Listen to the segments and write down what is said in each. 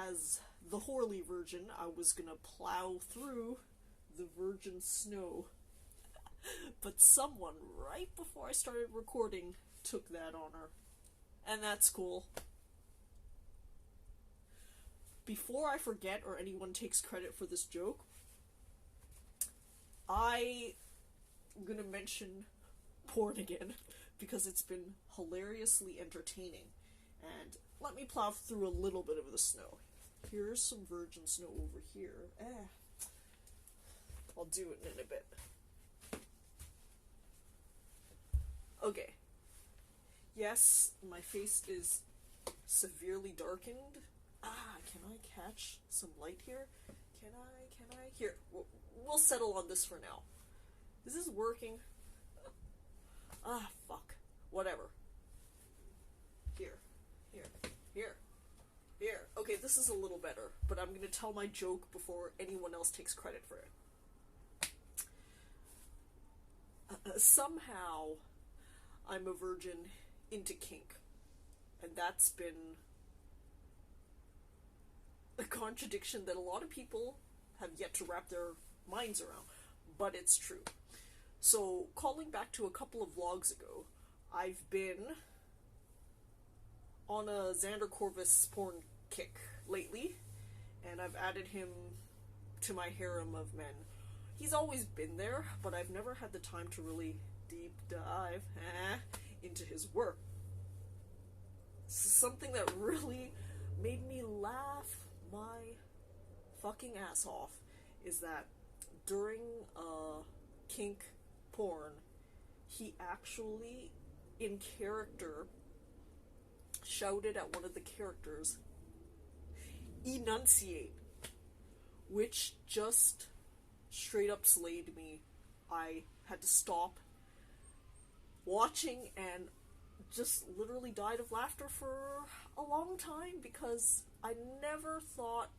as the Horley Virgin, I was gonna plow through the virgin snow. But someone, right before I started recording, took that honor. And that's cool. Before I forget or anyone takes credit for this joke, I'm gonna mention porn again, because it's been hilariously entertaining. And let me plow through a little bit of the snow. Here's some virgin snow over here. I'll do it in a bit. Okay. Yes, my face is severely darkened. Can I catch some light here? Can I? Here, we'll settle on this for now. Is this working? Fuck. Whatever. Here. Okay, this is a little better, but I'm gonna tell my joke before anyone else takes credit for it. Somehow, I'm a virgin into kink, and that's been a contradiction that a lot of people have yet to wrap their minds around, but it's true. So, calling back to a couple of vlogs ago, I've been on a Xander Corvus porn kick lately, and I've added him to my harem of men. He's always been there, but I've never had the time to really deep dive into his work. Something that really made me laugh my fucking ass off is that during kink porn, he actually, in character, shouted at one of the characters, "Enunciate," which just straight up slayed me. I had to stop watching and just literally died of laughter for a long time, because I never thought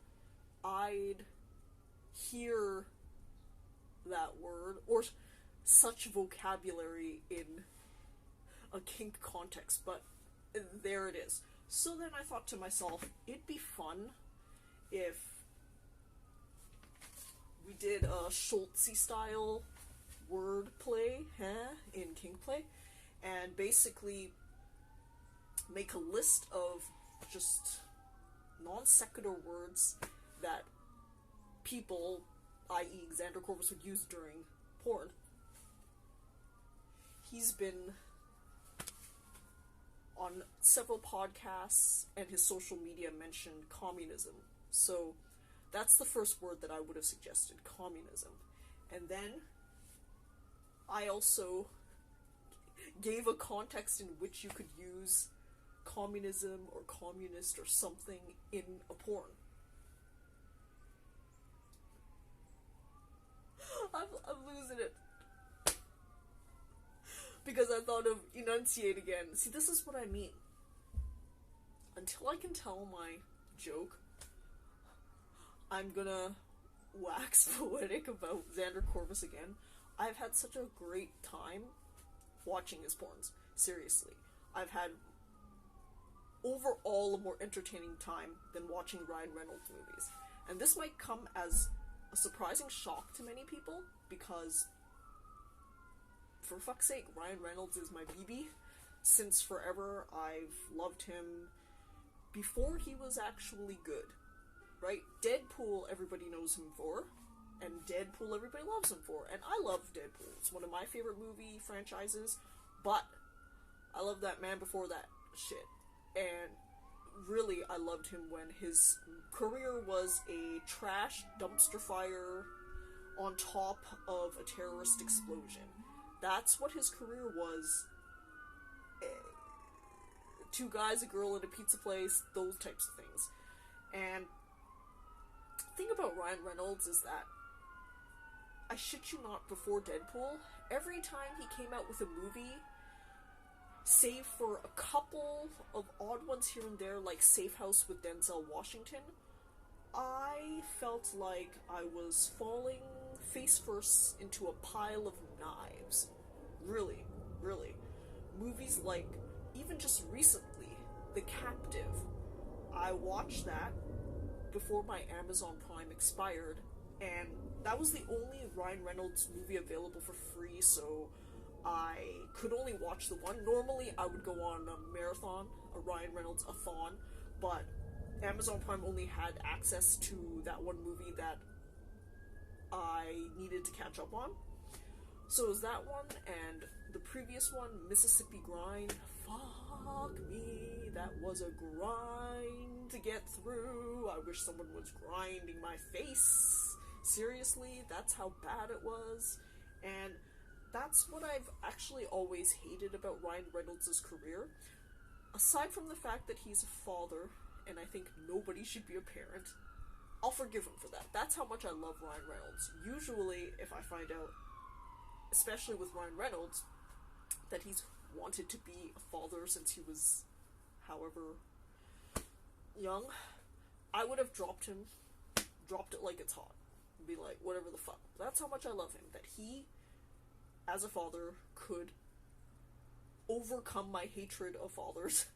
I'd hear that word or such vocabulary in a kink context, but there it is. So then I thought to myself, it'd be fun if we did a Schultzy style wordplay in kink play, and basically make a list of just non sequitur words that people, i.e. Xander Corvus, would use during porn. He's been on several podcasts, and his social media mentioned communism. So that's the first word that I would have suggested, communism. And then I also gave a context in which you could use communism or communist or something in a porn. I'm losing it. Because I thought of enunciate again. See, this is what I mean. Until I can tell my joke, I'm gonna wax poetic about Xander Corvus again. I've had such a great time watching his porns. Seriously. I've had overall a more entertaining time than watching Ryan Reynolds movies. And this might come as a surprising shock to many people, because for fuck's sake, Ryan Reynolds is my BB. Since forever, I've loved him before he was actually good. Right? Deadpool, everybody knows him for, and Deadpool, everybody loves him for, and I love Deadpool. It's one of my favorite movie franchises, but I love that man before that shit. And really, I loved him when his career was a trash dumpster fire on top of a terrorist explosion. That's what his career was. Two guys, a girl in a pizza place, those types of things. And the thing about Ryan Reynolds is that, I shit you not, before Deadpool, every time he came out with a movie, save for a couple of odd ones here and there, like Safe House with Denzel Washington, I felt like I was falling face first into a pile of knives. Really, really. Movies like, even just recently, The Captive. I watched that, before my Amazon Prime expired, and that was the only Ryan Reynolds movie available for free, so I could only watch the one. Normally, I would go on a marathon, a Ryan Reynolds-a-thon, but Amazon Prime only had access to that one movie that I needed to catch up on. So it was that one, and the previous one, Mississippi Grind. Fuck me, that was a grind to get through. I wish someone was grinding my face. Seriously, that's how bad it was. And that's what I've actually always hated about Ryan Reynolds' career. Aside from the fact that he's a father, and I think nobody should be a parent, I'll forgive him for that. That's how much I love Ryan Reynolds. Usually, if I find out, especially with Ryan Reynolds, that he's wanted to be a father since he was however young, I would have dropped it like it's hot. Be like, whatever the fuck. That's how much I love him. That he, as a father, could overcome my hatred of fathers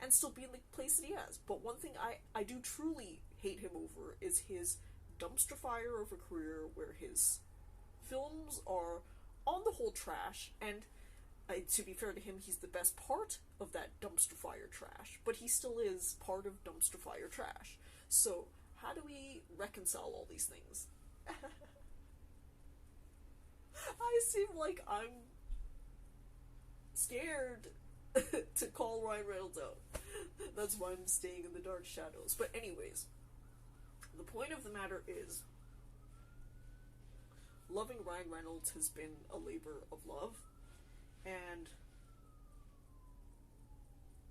and still be in the place that he has. But one thing I do truly hate him over is his dumpster fire of a career where his films are on the whole trash, and to be fair to him, he's the best part of that dumpster fire trash, but he still is part of dumpster fire trash. So how do we reconcile all these things? I seem like I'm scared to call Ryan Reynolds out. That's why I'm staying in the dark shadows. But anyways, the point of the matter is, loving Ryan Reynolds has been a labor of love, and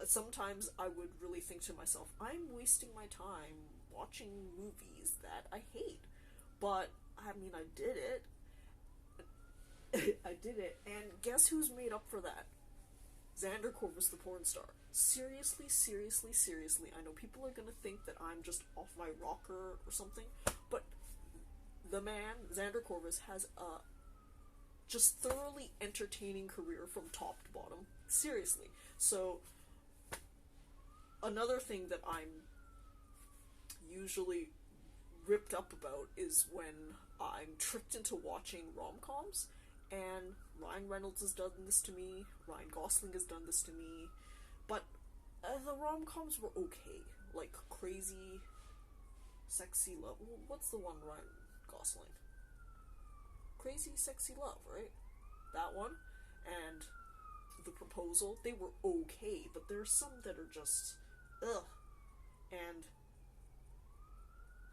sometimes I would really think to myself, I'm wasting my time watching movies that I hate. But, I mean, I did it. I did it, and guess who's made up for that? Xander Corvus, the porn star. Seriously, seriously, seriously, I know people are gonna think that I'm just off my rocker or something, but the man, Xander Corvus, has a just thoroughly entertaining career from top to bottom. Seriously. So, another thing that I'm usually ripped up about is when I'm tricked into watching rom-coms, and Ryan Reynolds has done this to me, Ryan Gosling has done this to me, but the rom-coms were okay. Like, Crazy, Sexy Love. What's the one, Ryan Gosling? Crazy Sexy Love, right? That one. And The Proposal. They were okay, but there's some that are just ugh. And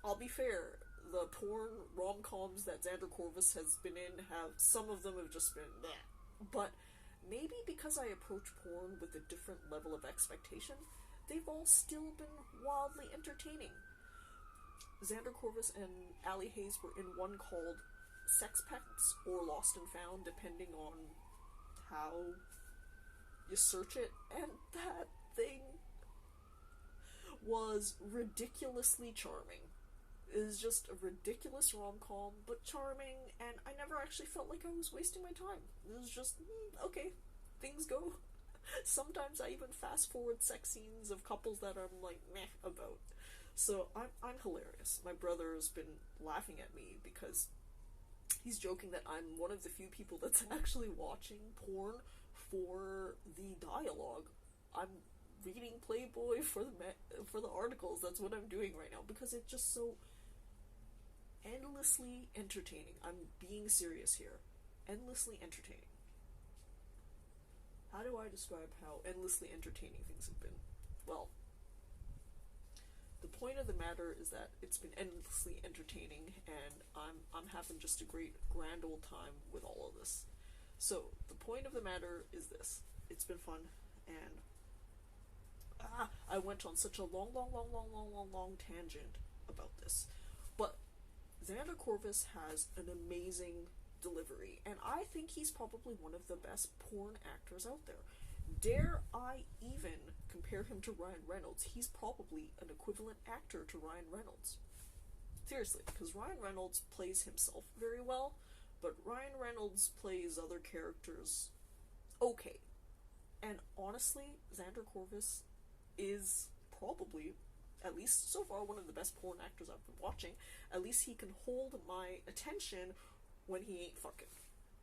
I'll be fair, the porn rom-coms that Xander Corvus has been in, some of them have just been meh. But maybe because I approach porn with a different level of expectation, they've all still been wildly entertaining. Xander Corvus and Ali Hayes were in one called Sex Pets or Lost and Found, depending on how you search it, and that thing was ridiculously charming. It was just a ridiculous rom-com, but charming, and I never actually felt like I was wasting my time. It was just, okay, things go. Sometimes I even fast-forward sex scenes of couples that I'm like, meh, about. So, I'm hilarious. My brother has been laughing at me because he's joking that I'm one of the few people that's actually watching porn for the dialogue. I'm reading Playboy for the articles. That's what I'm doing right now, because it's just so endlessly entertaining. I'm being serious here. Endlessly entertaining. How do I describe how endlessly entertaining things have been? Well, the point of the matter is that it's been endlessly entertaining, and I'm having just a great grand old time with all of this. So, the point of the matter is this. It's been fun, and I went on such a long tangent about this. But Xander Corvus has an amazing delivery, and I think he's probably one of the best porn actors out there. Dare I even compare him to Ryan Reynolds? He's probably an equivalent actor to Ryan Reynolds. Seriously, because Ryan Reynolds plays himself very well, but Ryan Reynolds plays other characters okay. And honestly, Xander Corvus is probably at least so far, one of the best porn actors I've been watching. At least he can hold my attention when he ain't fucking.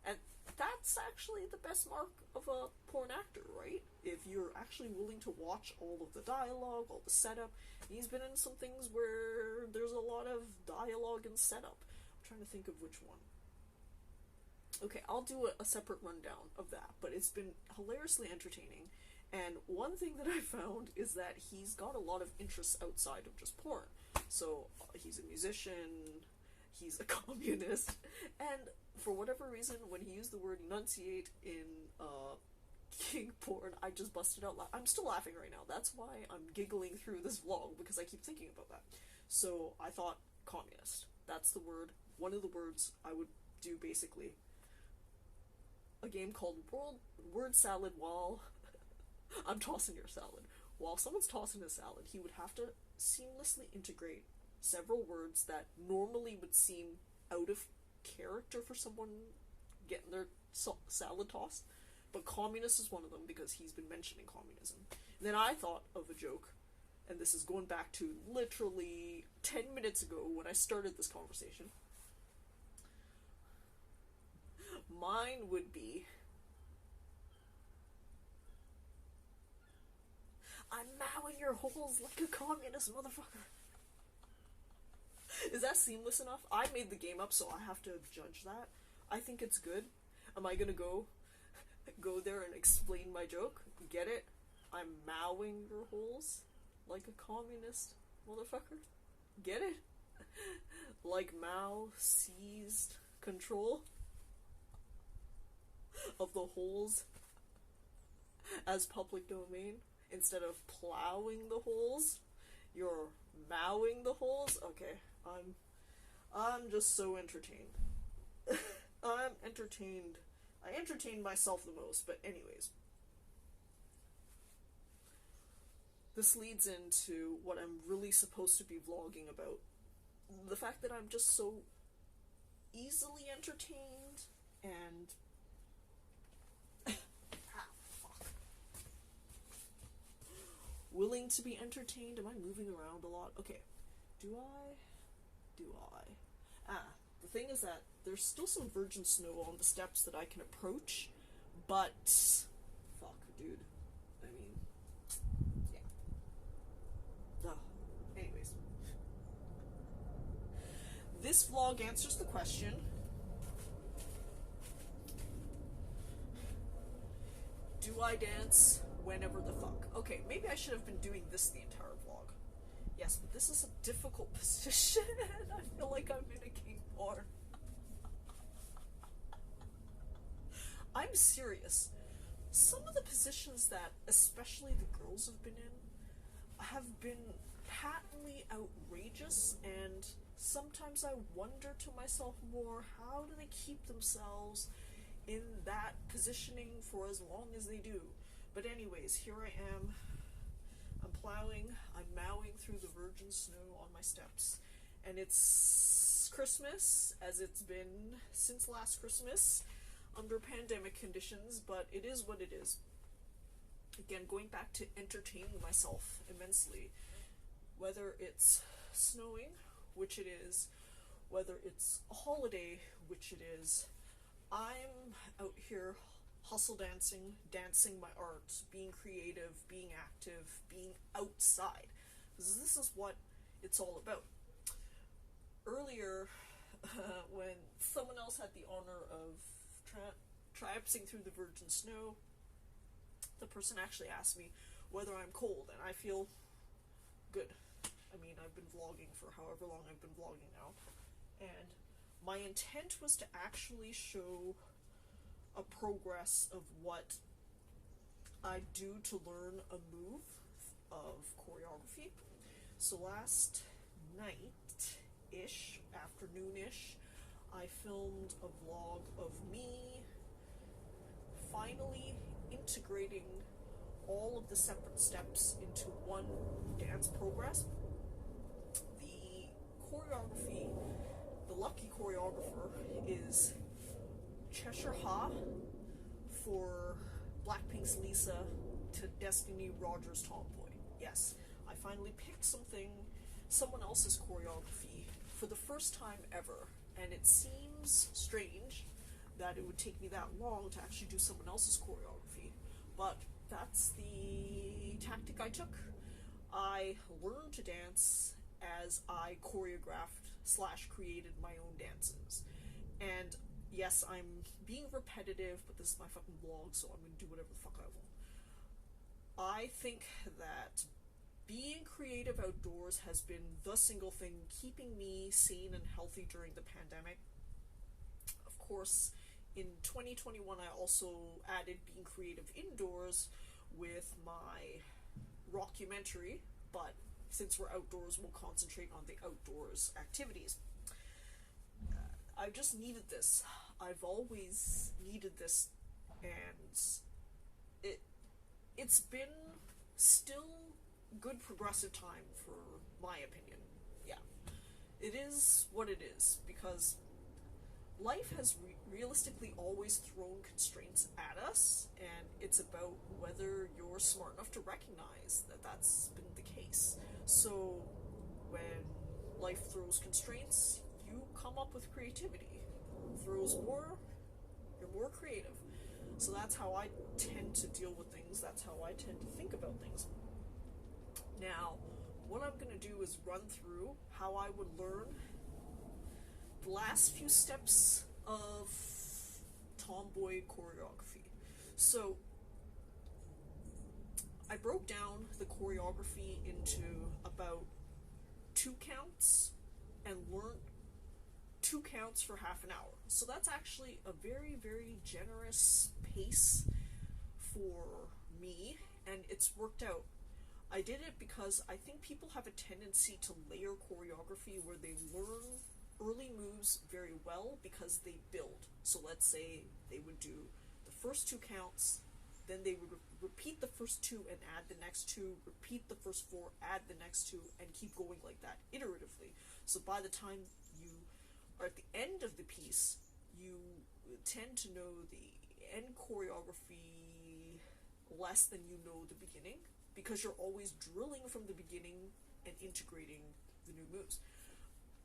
And that's actually the best mark of a porn actor, right? If you're actually willing to watch all of the dialogue, all the setup. He's been in some things where there's a lot of dialogue and setup. I'm trying to think of which one. Okay, I'll do a separate rundown of that, but it's been hilariously entertaining. And one thing that I found is that he's got a lot of interests outside of just porn. So he's a musician, he's a communist, and for whatever reason, when he used the word enunciate in king porn, I just busted out I'm still laughing right now. That's why I'm giggling through this vlog, because I keep thinking about that. So I thought communist. That's the word, one of the words I would do basically. A game called Word Salad while I'm tossing your salad. While someone's tossing a salad, he would have to seamlessly integrate several words that normally would seem out of character for someone getting their salad tossed. But communist is one of them, because he's been mentioning communism. And then I thought of a joke, and this is going back to literally 10 minutes ago when I started this conversation. Mine would be, I'm mowing your holes like a communist motherfucker. Is that seamless enough? I made the game up, so I have to judge that. I think it's good. Am I gonna go there and explain my joke? Get it? I'm mowing your holes like a communist motherfucker? Get it? Like Mao seized control of the holes as public domain. Instead of plowing the holes, you're mowing the holes? Okay, I'm just so entertained. I'm entertained. I entertain myself the most, but anyways. This leads into what I'm really supposed to be vlogging about. The fact that I'm just so easily entertained and willing to be entertained. Am I moving around a lot? Okay. Do I? The thing is that there's still some virgin snow on the steps that I can approach, but fuck, dude. I mean, yeah. Anyways. This vlog answers the question, do I dance whenever the fuck? Okay, maybe I should have been doing this the entire vlog. Yes, but this is a difficult position. I feel like I'm in a king porn. I'm serious. Some of the positions that especially the girls have been patently outrageous, and sometimes I wonder to myself more, how do they keep themselves in that positioning for as long as they do? But anyways, here I am. I'm plowing, I'm mowing through the virgin snow on my steps. And it's Christmas, as it's been since last Christmas, under pandemic conditions, but it is what it is. Again, going back to entertaining myself immensely. Whether it's snowing, which it is, whether it's a holiday, which it is, I'm out here hustle dancing my art, being creative, being active, being outside. This is what it's all about. Earlier, when someone else had the honor of traipsing through the virgin snow, the person actually asked me whether I'm cold, and I feel good. I mean, I've been vlogging for however long I've been vlogging now, and my intent was to actually show a progress of what I do to learn a move of choreography. So last night-ish, afternoon-ish, I filmed a vlog of me finally integrating all of the separate steps into one dance progress. The choreography, the lucky choreographer is Cheshir Ha for BLACKPINK's Lisa to Destiny Rogers' Tomboy. Yes, I I finally picked someone else's choreography for the first time ever, and it seems strange that it would take me that long to actually do someone else's choreography, but that's the tactic I took. I learned to dance as I choreographed / created my own dances. And yes, I'm being repetitive, but this is my fucking vlog, so I'm gonna do whatever the fuck I want. I think that being creative outdoors has been the single thing keeping me sane and healthy during the pandemic. Of course, in 2021, I also added being creative indoors with my rockumentary, but since we're outdoors, we'll concentrate on the outdoors activities. I just needed this. I've always needed this, and it's been still good progressive time for my opinion. Yeah, it is what it is, because life has realistically always thrown constraints at us, and it's about whether you're smart enough to recognize that that's been the case. So when life throws constraints, you come up with creativity. Throws more, you're more creative. So that's how I tend to deal with things. That's how I tend to think about things. Now, what I'm going to do is run through how I would learn the last few steps of Tomboy choreography. So, I broke down the choreography into about 2 counts and learned 2 counts for half an hour. So that's actually a very, very generous pace for me, and it's worked out. I did it because I think people have a tendency to layer choreography where they learn early moves very well because they build. So let's say they would do the first 2 counts, then they would repeat the first 2 and add the next 2, repeat the first 4, add the next 2, and keep going like that iteratively. So by the time you are at the end of the piece, you tend to know the end choreography less than you know the beginning, because you're always drilling from the beginning and integrating the new moves.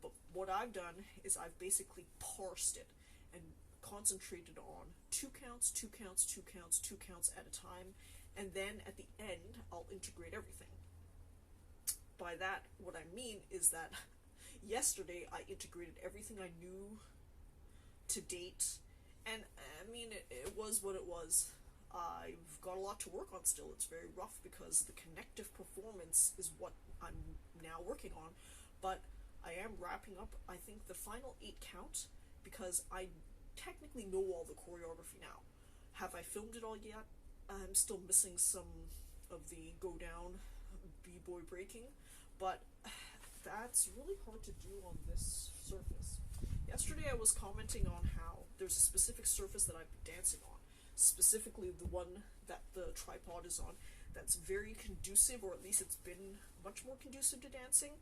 But what I've done is I've basically parsed it and concentrated on 2 counts, 2 counts, 2 counts, 2 counts at a time, and then at the end I'll integrate everything. By that, what I mean is that yesterday I integrated everything I knew to date, and I mean it was what it was. I've got a lot to work on still. It's very rough because the connective performance is what I'm now working on, but I am wrapping up, I think, the final 8 count, because I technically know all the choreography now. Have I filmed it all yet? I'm still missing some of the go down b-boy breaking, but that's really hard to do on this surface. Yesterday I was commenting on how there's a specific surface that I've been dancing on, specifically the one that the tripod is on, that's very conducive, or at least it's been much more conducive to dancing.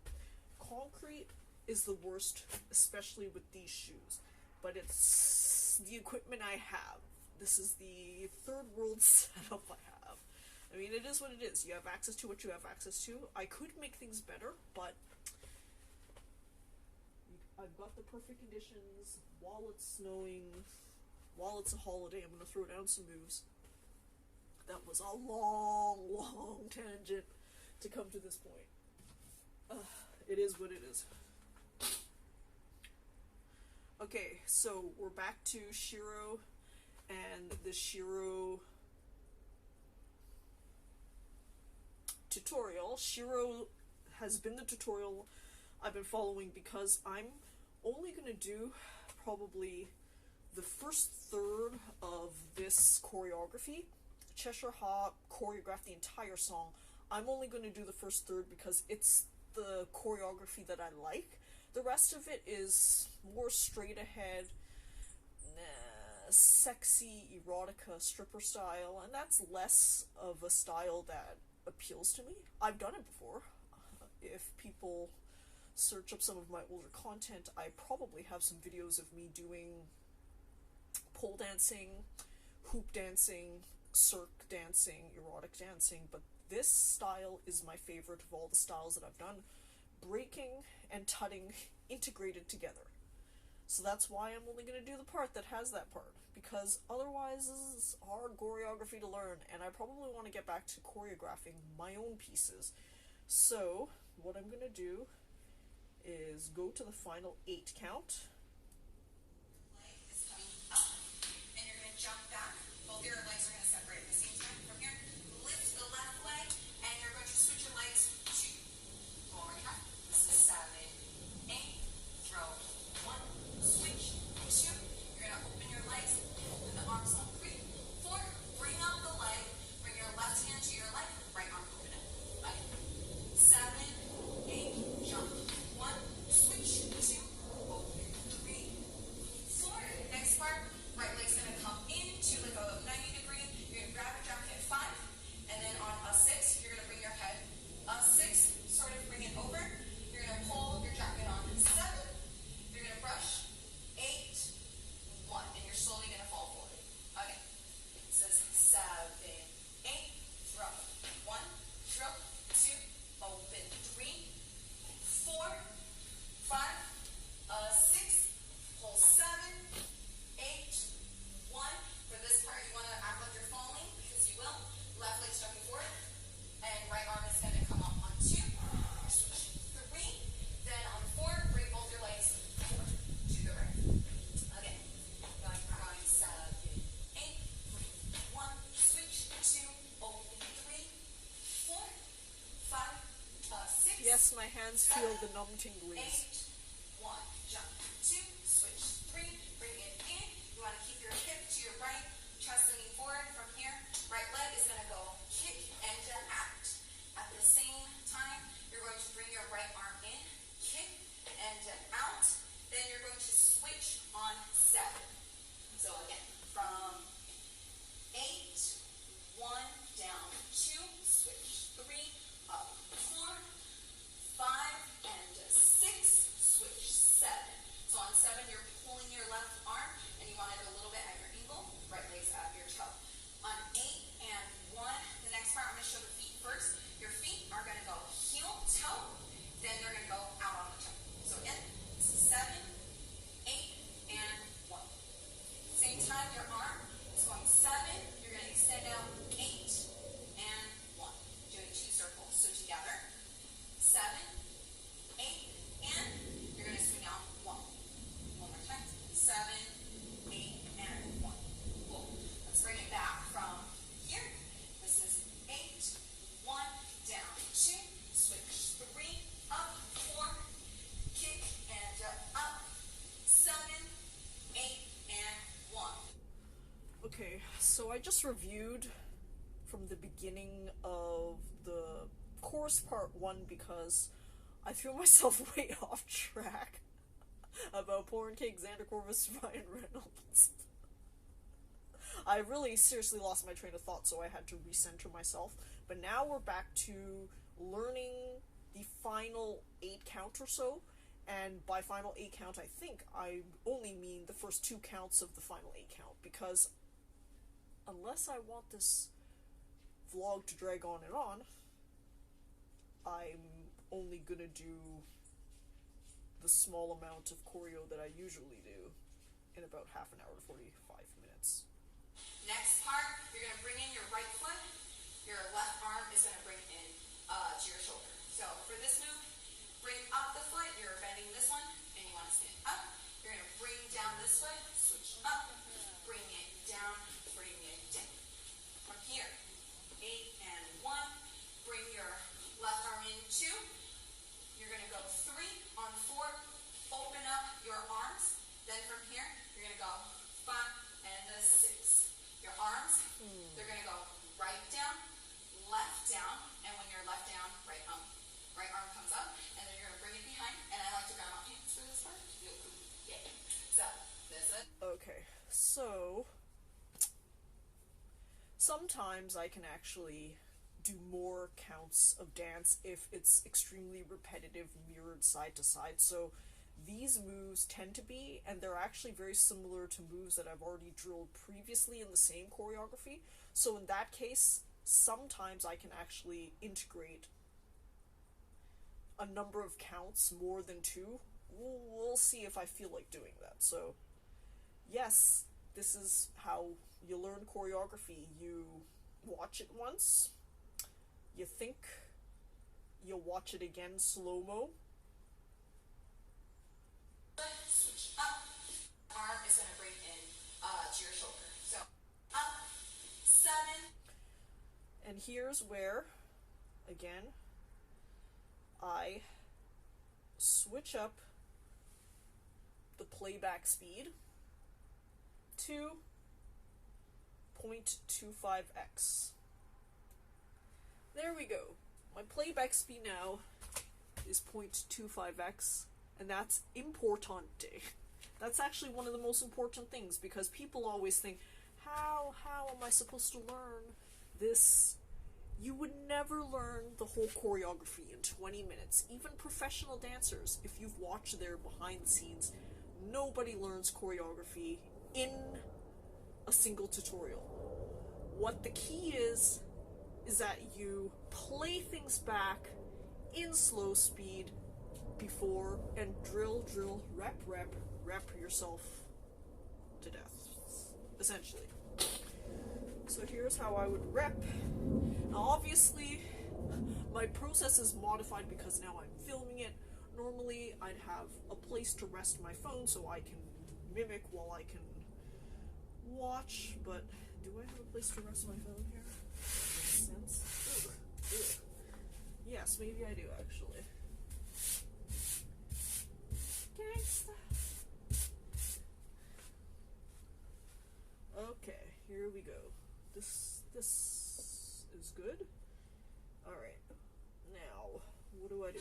Concrete is the worst, especially with these shoes, but it's the equipment I have. This is the third world setup I have. I mean, it is what it is. You have access to what you have access to. I could make things better, but I've got the perfect conditions. While it's snowing, while it's a holiday, I'm going to throw down some moves. That was a long, long tangent to come to this point. It is what it is. Okay, so we're back to Shiro and the Shiro tutorial. Shiro has been the tutorial I've been following because I'm only going to do probably the first third of this choreography. Cheshir Ha choreographed the entire song. I'm only going to do the first third because it's the choreography that I like. The rest of it is more straight ahead, sexy erotica stripper style, and that's less of a style that appeals to me. I've done it before. If people search up some of my older content, I probably have some videos of me doing pole dancing, hoop dancing, cirque dancing, erotic dancing, but this style is my favorite of all the styles that I've done. Breaking and tutting integrated together. So that's why I'm only going to do the part that has that part, because otherwise this is hard choreography to learn, and I probably want to get back to choreographing my own pieces. So what I'm going to do is go to the final 8 count. Leg is coming up, and you're going to jump back. Both your legs are going to separate at the same time. From here, lift the left leg, and you're going to switch your legs. 2. One more time. This is 7, 8. Throw. 1. Switch. 2. You're going to open your legs, open the arms up. 3, 4. Bring up the leg. Bring your left hand to your leg. Right arm open it. Okay. 7, 8. Jump. 1. Switch. 2. Open. 3, 4. Next part. Right leg's going to come into like a 90 degree. You're going to grab your jacket 5. And then on a 6, you're going to bring your head a 6. Sort of bring it over. You're going to pull your jacket on 7. You're going to brush 8, 1, and you're slowly going to fall forward. Okay. This is 7, 8. Throw. 1. Throw. 2. Open. 3, 4, 5. 6. Pull 7, 8, 1. For this part, you want to act like you're falling, because you will. Left leg stepping forward, and right arm is going to come up on 2. Switch. 3. Then on 4, bring both your legs forward to the right. Okay. Going 7, 8. 1. Switch. 2. Open. 3, 4, 5. 6. Yes, my hands feel the numb tinglies. 8, 1, jump, 2, switch, 3, bring it in. You want to keep your hip to your right, chest leaning forward from here. Right leg is going to go kick and out. At the same time, you're going to bring your right arm in, kick and out. Then you're going to switch on 7. So again, from 8, 1, down, 2, switch, 3, up, 4, 5, and 6, switch, 7. So on 7, you're pulling your left arm, and you want it a little bit at your ankle, right leg's at your toe. On 8 and 1, the next part, I'm going to show the feet first. Your feet are going to go heel, toe, then they're going to go out on the toe. So again, this is 7, 8, and 1. Same time, your arm is going 7, you're going to extend out 8 and 1. Doing 2 circles, so together, 7, 8, and you're going to swing out 1. One more time. 7, 8, and 1. Cool. Let's bring it back from here. This is 8, 1, down, 2, switch, 3, up, 4, kick, and up, 7, 8, and 1. Okay, so I just reviewed from the beginning of the chorus part 1 because I threw myself way off track about Porn Cake, Xander Corvus, Ryan Reynolds. I really seriously lost my train of thought, so I had to recenter myself. But now we're back to learning the final 8 count or so, and by final 8 count, I think I only mean the first 2 counts of the final 8 count, because unless I want this vlog to drag on and on, I'm only gonna do the small amount of choreo that I usually do in about half an hour to 45 minutes. Next part, you're going to bring in your right foot. Your left arm is going to bring in to your shoulder. So for this move, bring up the foot. You're bending this one, and you want to stand up. You're going to bring down this foot, switch up, bring it down, bring it down. From here, 8 and 1, bring your left arm in 2. You're going to go 3 on 4, open up your arms. Then from here, you're going to go 5 and 6. Your arms, they're going to go right down, and when you're left down, right arm comes up, and then you're going to bring it behind, and I like to grab my hands for this part. Yeah. So, this is it. Okay, so sometimes I can actually do more counts of dance if it's extremely repetitive, mirrored side to side. So these moves tend to be, and they're actually very similar to moves that I've already drilled previously in the same choreography. So in that case, sometimes I can actually integrate a number of counts more than two. We'll see if I feel like doing that. So, yes, this is how you learn choreography. You watch it once, you think, you watch it again slow-mo. Switch up. Arm is going to bring in to your shoulder. So, up, 7. And here's where, again, I switch up the playback speed to 0.25x. There we go. My playback speed now is 0.25x, and that's importante. That's actually one of the most important things, because people always think, how am I supposed to learn this? You would never learn the whole choreography in 20 minutes. Even professional dancers, if you've watched their behind the scenes, nobody learns choreography in a single tutorial. What the key is that you play things back in slow speed before, and drill, rep yourself to death, essentially. So here's how I would rep. Now obviously, my process is modified because now I'm filming it. Normally, I'd have a place to rest my phone so I can mimic while I can watch, but do I have a place to rest my phone here? Makes sense. Ugh. Yes, maybe I do, actually. Gangsta. Okay, here we go. This is good. Alright. Now, what do I do?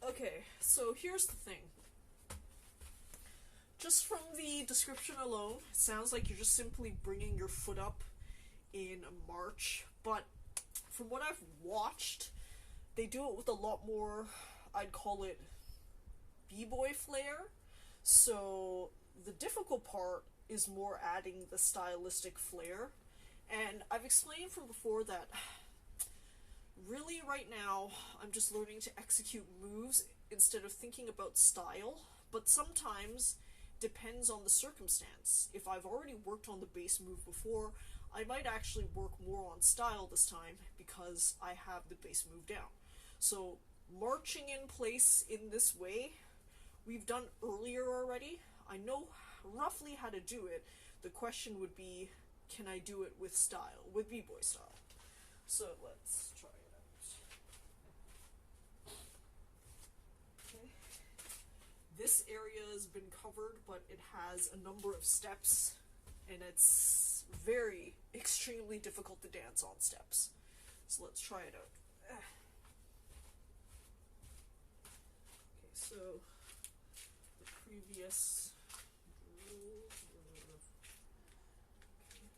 Okay, so here's the thing. Just from the description alone, it sounds like you're just simply bringing your foot up in a march, but from what I've watched, they do it with a lot more, I'd call it b-boy flair. So the difficult part is more adding the stylistic flair. And I've explained from before that really right now I'm just learning to execute moves instead of thinking about style, but sometimes depends on the circumstance. If I've already worked on the base move before, I might actually work more on style this time because I have the base move down. So marching in place in this way, we've done earlier already. I know roughly how to do it. The question would be, can I do it with style, with b-boy style? So let's try it out. Okay. This area has been covered, but it has a number of steps, and it's very, extremely difficult to dance on steps. So let's try it out. Okay, so the previous rules were... Okay.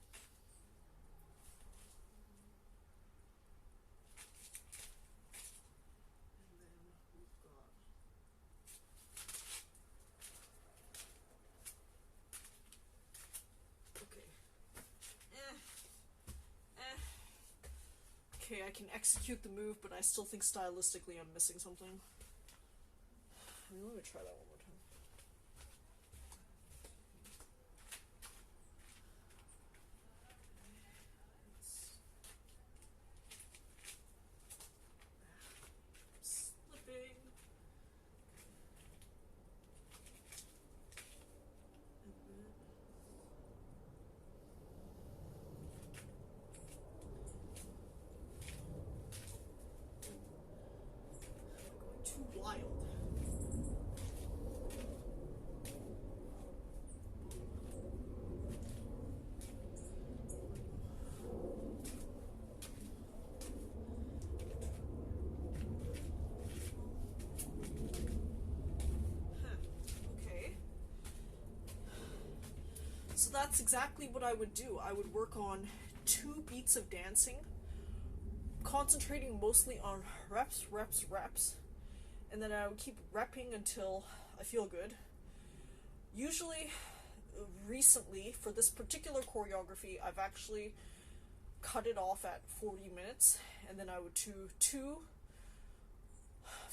And then we've got... Okay, I can execute the move, but I still think stylistically I'm missing something. I mean, let me try that one more time. So that's exactly what I would do. I would work on 2 beats of dancing, concentrating mostly on reps, reps, reps, and then I would keep repping until I feel good. Usually, recently, for this particular choreography, I've actually cut it off at 40 minutes, and then I would do 2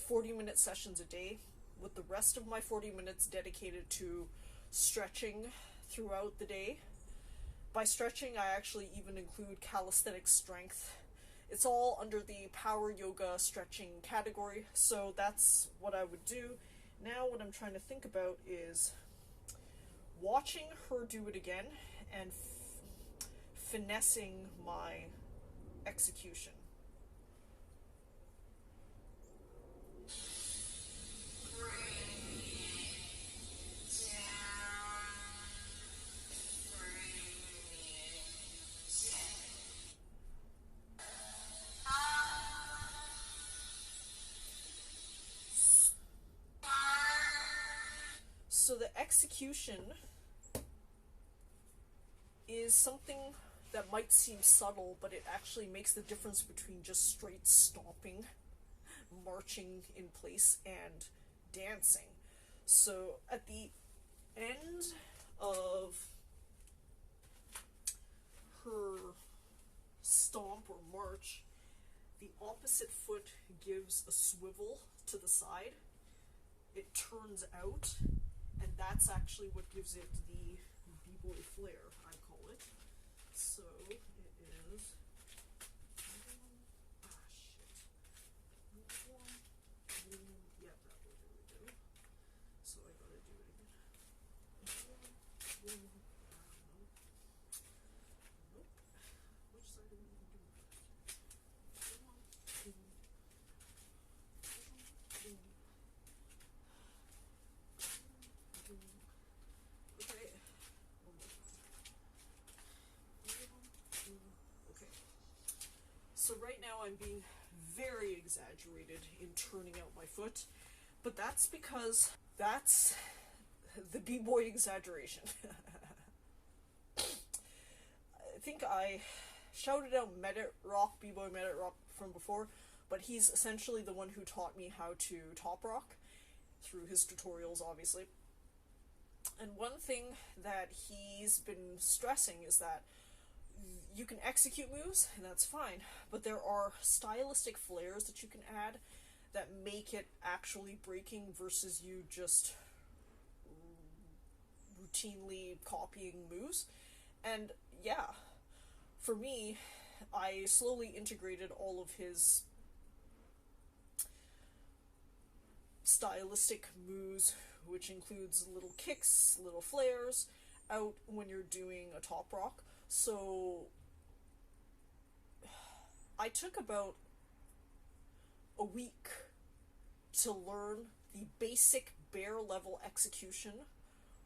40-minute sessions a day, with the rest of my 40 minutes dedicated to stretching throughout the day. By stretching, I actually even include calisthenic strength. It's all under the power yoga stretching category, so that's what I would do. Now what I'm trying to think about is watching her do it again and finessing my execution. So the execution is something that might seem subtle, but it actually makes the difference between just straight stomping, marching in place, and dancing. So at the end of her stomp or march, the opposite foot gives a swivel to the side. It turns out, and that's actually what gives it the b-boy flair, I call it. So it is, yeah, that way, there we go. So I gotta do it again. Nope. Which side are we even doing Okay. Okay. So right now I'm being very exaggerated in turning out my foot, but that's because that's the b-boy exaggeration. I think I shouted out Medit Rock, b-boy Medit Rock from before, but he's essentially the one who taught me how to top rock through his tutorials, obviously. And one thing that he's been stressing is that you can execute moves, and that's fine, but there are stylistic flares that you can add that make it actually breaking versus you just routinely copying moves. And yeah, for me, I slowly integrated all of his stylistic moves, which includes little kicks, little flares, out when you're doing a top rock. So I took about a week to learn the basic bare level execution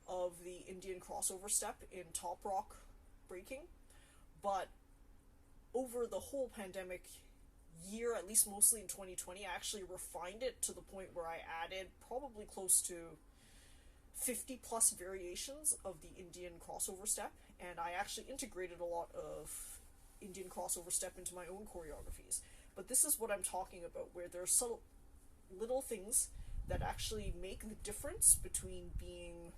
of the Indian crossover step in top rock breaking, but over the whole pandemic year, at least mostly in 2020, I actually refined it to the point where I added probably close to 50 plus variations of the Indian crossover step, and I actually integrated a lot of Indian crossover step into my own choreographies. But this is what I'm talking about, where there are subtle little things that actually make the difference between being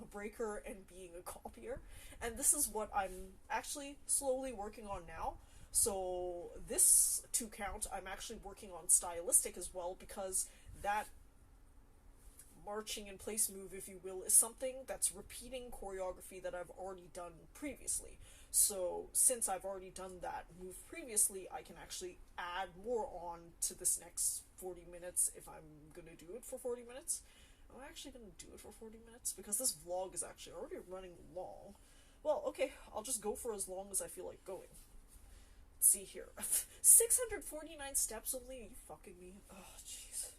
a breaker and being a copier, and this is what I'm actually slowly working on now. So this 2 count, I'm actually working on stylistic as well, because that marching in place move, if you will, is something that's repeating choreography that I've already done previously. So since I've already done that move previously, I can actually add more on to this next 40 minutes if I'm gonna do it for 40 minutes. I'm actually gonna do it for 40 minutes because this vlog is actually already running long. Well, okay, I'll just go for as long as I feel like going. Let's see here. 649 steps only? Are you fucking me? Oh, jeez.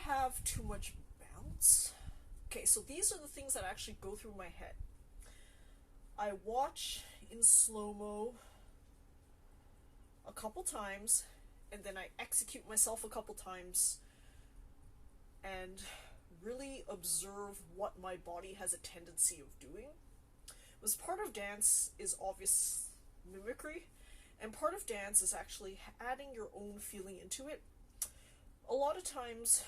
have too much bounce? Okay, so these are the things that actually go through my head. I watch in slow-mo a couple times, and then I execute myself a couple times, and really observe what my body has a tendency of doing. Because part of dance is obvious mimicry, and part of dance is actually adding your own feeling into it. A lot of times,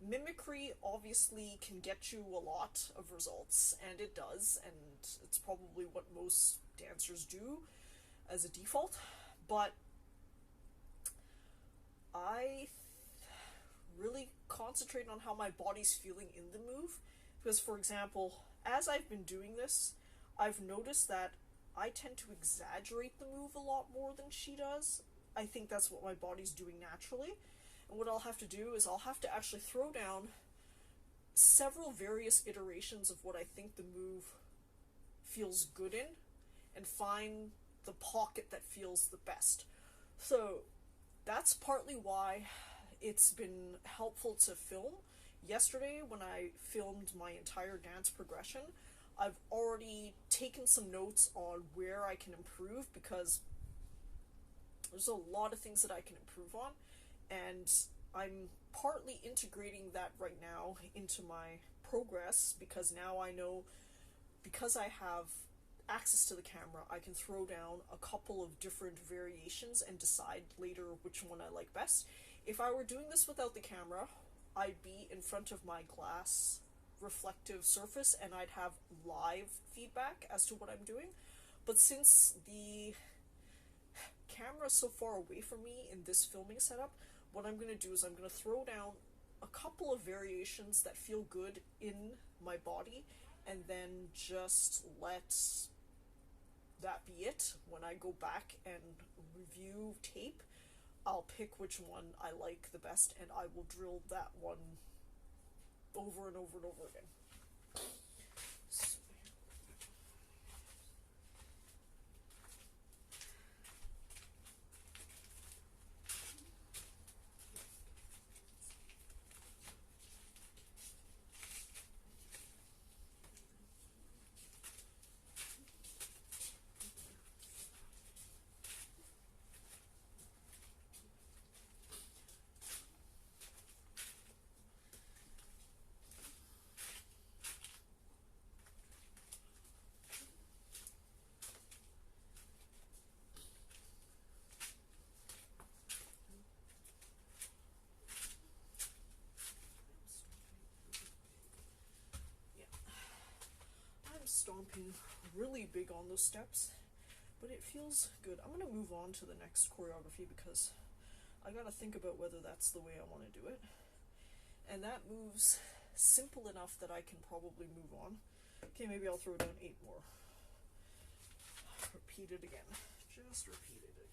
mimicry obviously can get you a lot of results, and it does, and it's probably what most dancers do as a default, but I really concentrate on how my body's feeling in the move, because, for example, as I've been doing this, I've noticed that I tend to exaggerate the move a lot more than she does. I think that's what my body's doing naturally, and what I'll have to do is I'll have to actually throw down several various iterations of what I think the move feels good in, and find the pocket that feels the best. So that's partly why it's been helpful to film. Yesterday, when I filmed my entire dance progression, I've already taken some notes on where I can improve, because there's a lot of things that I can improve on, and I'm partly integrating that right now into my progress, because now I know, because I have access to the camera, I can throw down a couple of different variations and decide later which one I like best. If I were doing this without the camera, I'd be in front of my glass reflective surface and I'd have live feedback as to what I'm doing. But since the camera is so far away from me in this filming setup, what I'm going to do is I'm going to throw down a couple of variations that feel good in my body, and then just let that be it. When I go back and review tape, I'll pick which one I like the best, and I will drill that one over and over and over again. Stomping really big on those steps, but it feels good. I'm gonna move on to the next choreography because I gotta think about whether that's the way I want to do it, and that move's simple enough that I can probably move on. Okay, maybe I'll throw down 8 more. Repeat it again. Just repeat it again.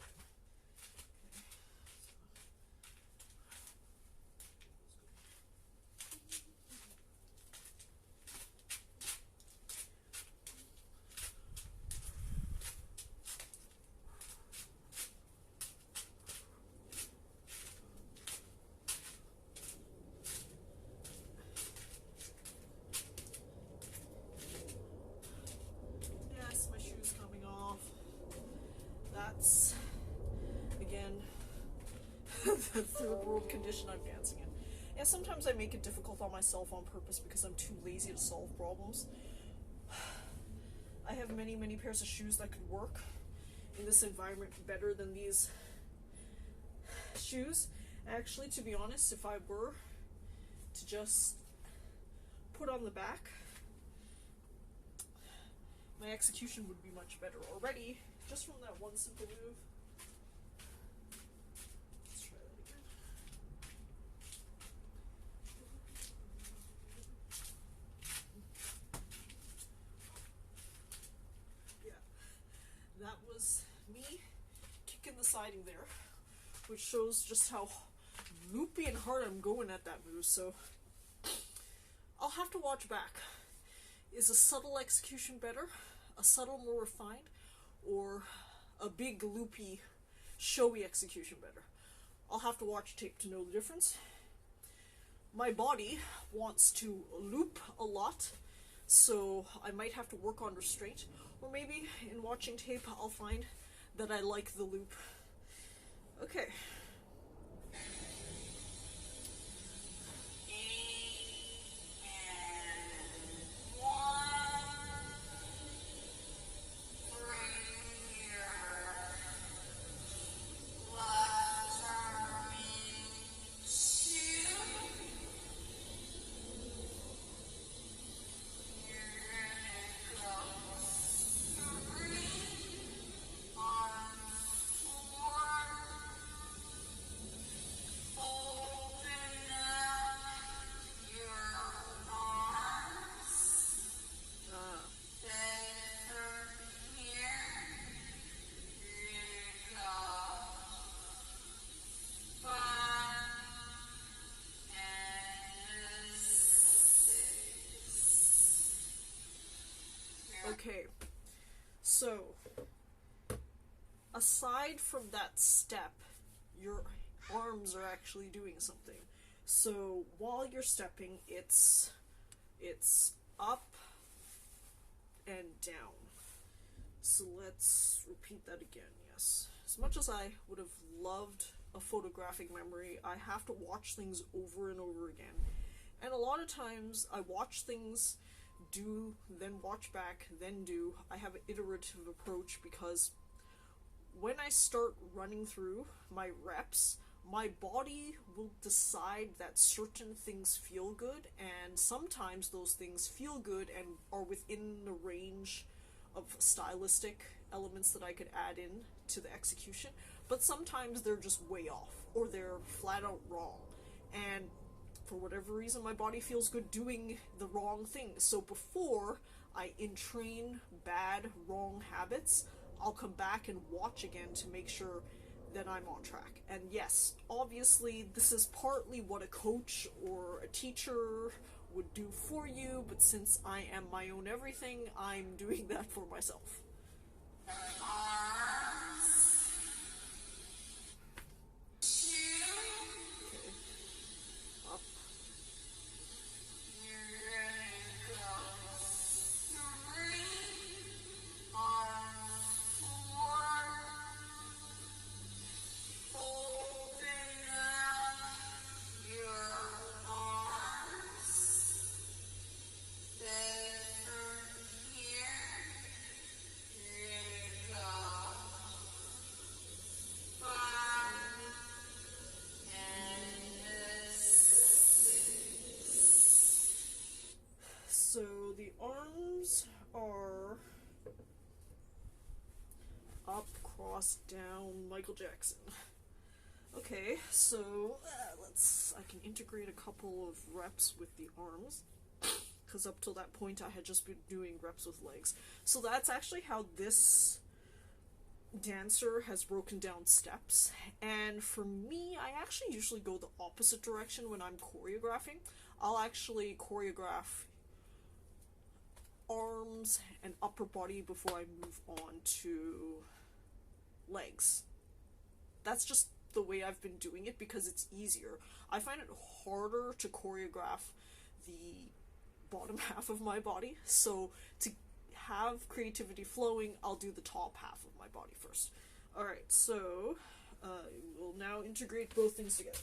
The third world condition I'm dancing in. Yeah, sometimes I make it difficult on myself on purpose because I'm too lazy to solve problems. I have many pairs of shoes that could work in this environment better than these shoes. Actually, to be honest, if I were to just put on the back, my execution would be much better already, just from that one simple move. That was me kicking the siding there, which shows just how loopy and hard I'm going at that move, so I'll have to watch back. Is a subtle execution better? A subtle, more refined? Or a big, loopy, showy execution better? I'll have to watch tape to know the difference. my body wants to loop a lot, so I might have to work on restraint, or maybe in watching tape I'll find that I like the loop. Okay. Okay, so aside from that step, your arms are actually doing something. So while you're stepping, it's up and down. So let's repeat that again. Yes, as much as I would have loved a photographic memory, I have to watch things over and over again. And a lot of times I watch things, do, then watch back, then do. I have an iterative approach because when I start running through my reps, my body will decide that certain things feel good, and sometimes those things feel good and are within the range of stylistic elements that I could add in to the execution, but sometimes they're just way off, or they're flat out wrong. And for whatever reason, my body feels good doing the wrong thing. So before I entrain bad, wrong habits, I'll come back and watch again to make sure that I'm on track. And yes, obviously, this is partly what a coach or a teacher would do for you, but since I am my own everything, I'm doing that for myself. So the arms are up, cross, down, Michael Jackson. Okay, so I can integrate a couple of reps with the arms, because up till that point I had just been doing reps with legs. So that's actually how this dancer has broken down steps. And for me, I actually usually go the opposite direction when I'm choreographing. I'll actually choreograph arms and upper body before I move on to legs. That's just the way I've been doing it because it's easier. I find it harder to choreograph the bottom half of my body, so to have creativity flowing, I'll do the top half of my body first. Alright, so we'll now integrate both things together.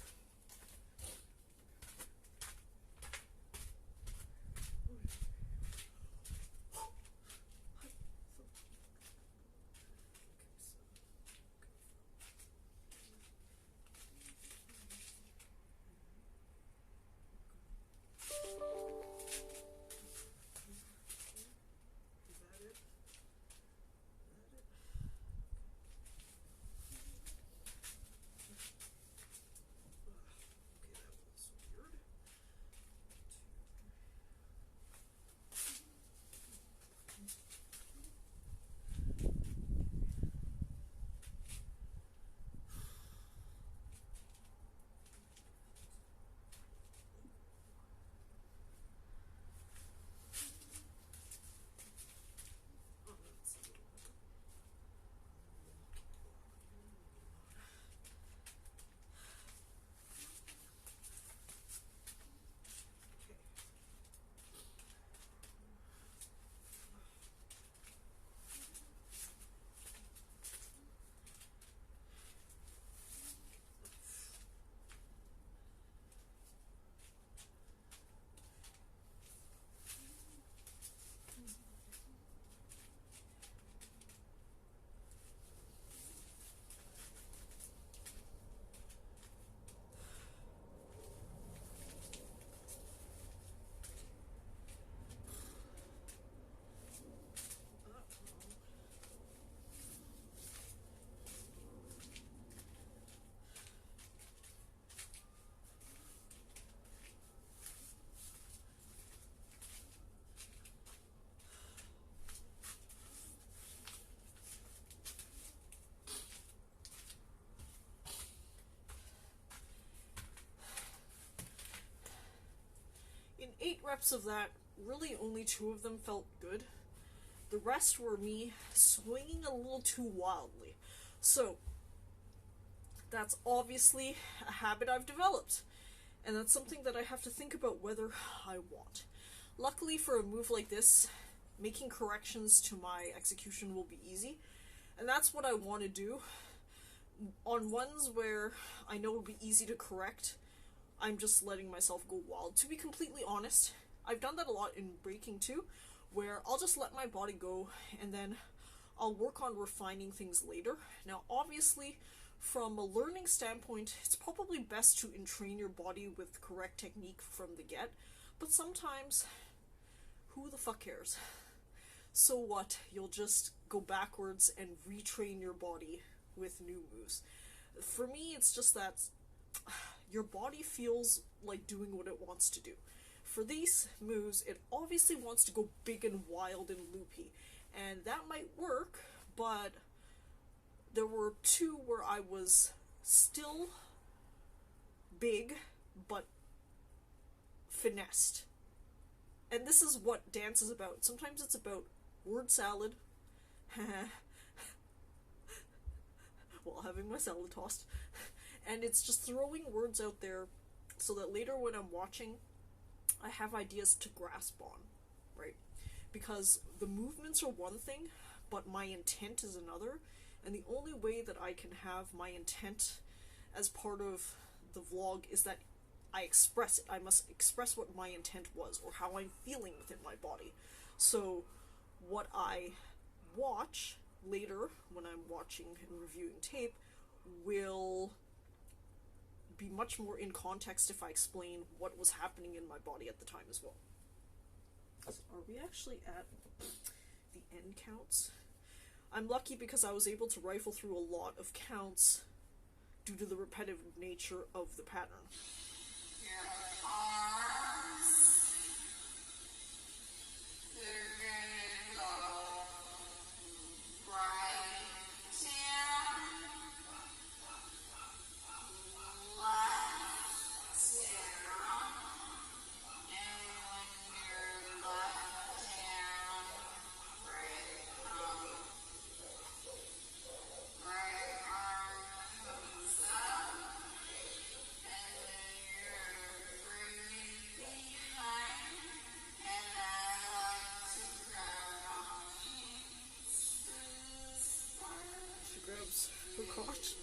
reps of that, really only 2 of them felt good. The rest were me swinging a little too wildly. So, that's obviously a habit I've developed, and that's something that I have to think about whether I want. Luckily for a move like this, making corrections to my execution will be easy, and that's what I want to do. On ones where I know it will be easy to correct, I'm just letting myself go wild. To be completely honest, I've done that a lot in breaking too, where I'll just let my body go and then I'll work on refining things later. Now obviously, from a learning standpoint, it's probably best to entrain your body with correct technique from the get, but sometimes, who the fuck cares? So what? You'll just go backwards and retrain your body with new moves. For me, it's just that your body feels like doing what it wants to do. For these moves, it obviously wants to go big and wild and loopy, and that might work, but there were 2 where I was still big, but finessed. And this is what dance is about. Sometimes it's about word salad, while having my salad tossed, and it's just throwing words out there so that later when I'm watching, I have ideas to grasp on, right? Because the movements are one thing, but my intent is another, and the only way that I can have my intent as part of the vlog is that I express it. I must express what my intent was, or how I'm feeling within my body. So, what I watch later, when I'm watching and reviewing tape, will be much more in context if I explain what was happening in my body at the time as well. So are we actually at the end counts? I'm lucky because I was able to rifle through a lot of counts due to the repetitive nature of the pattern. Her crotch.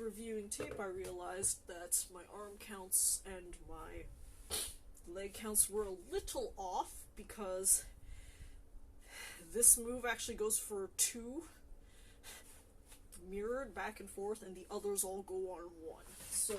after viewing tape, I realized that my arm counts and my leg counts were a little off, because this move actually goes for 2 mirrored back and forth, and the others all go on 1. So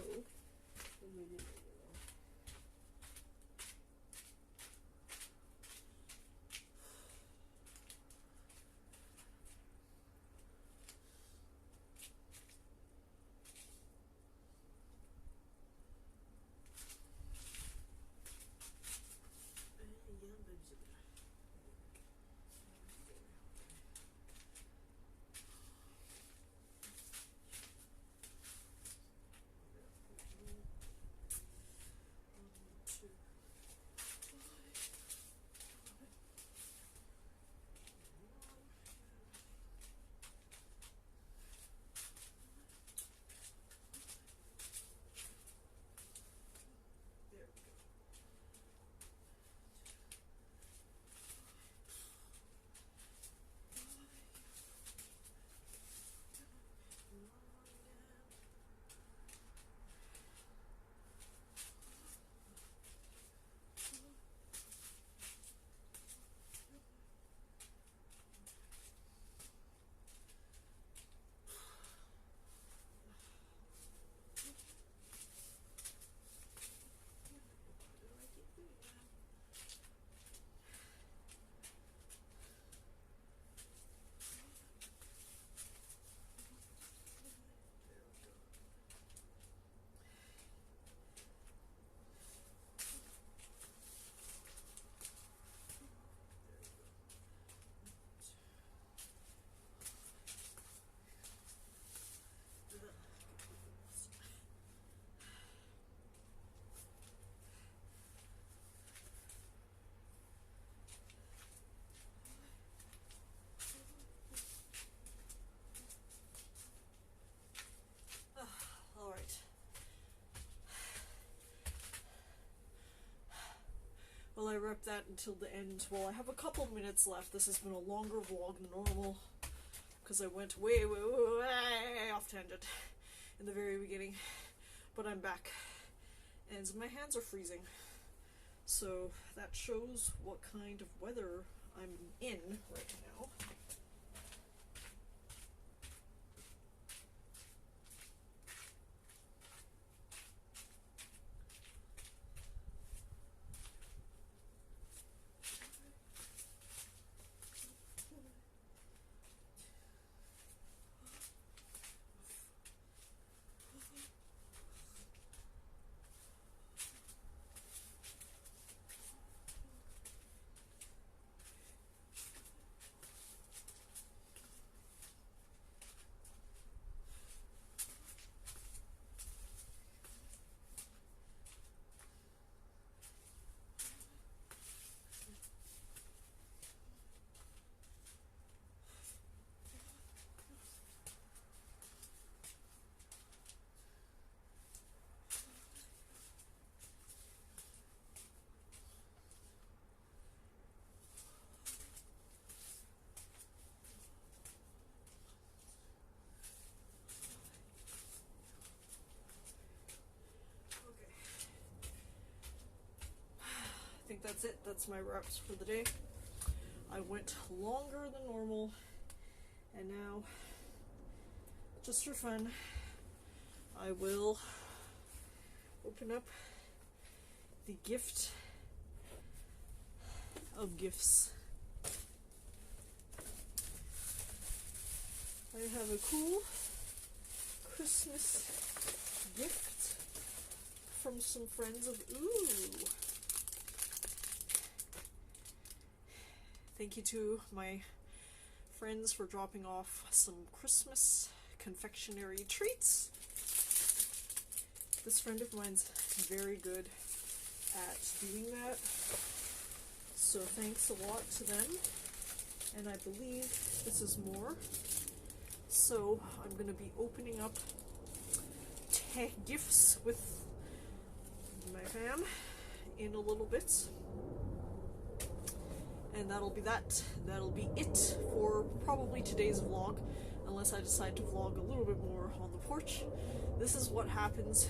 well, I rep that until the end. Well, I have a couple minutes left. This has been a longer vlog than normal, because I went way off tangent in the very beginning. But I'm back, and my hands are freezing. So that shows what kind of weather I'm in right now. I think that's it. That's my reps for the day. I went longer than normal, and now, just for fun, I will open up the gift of gifts. I have a cool Christmas gift from some friends of Thank you to my friends for dropping off some Christmas confectionery treats. This friend of mine's very good at doing that, so thanks a lot to them. And I believe this is more. So I'm going to be opening up gifts with my fam in a little bit. And that'll be that. That'll be it for probably today's vlog, unless I decide to vlog a little bit more on the porch. This is what happens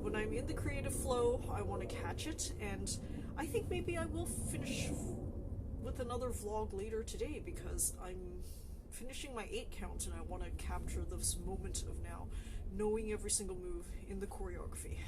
when I'm in the creative flow. I want to catch it, and I think maybe I will finish with another vlog later today, because I'm finishing my 8 count and I want to capture this moment of now knowing every single move in the choreography.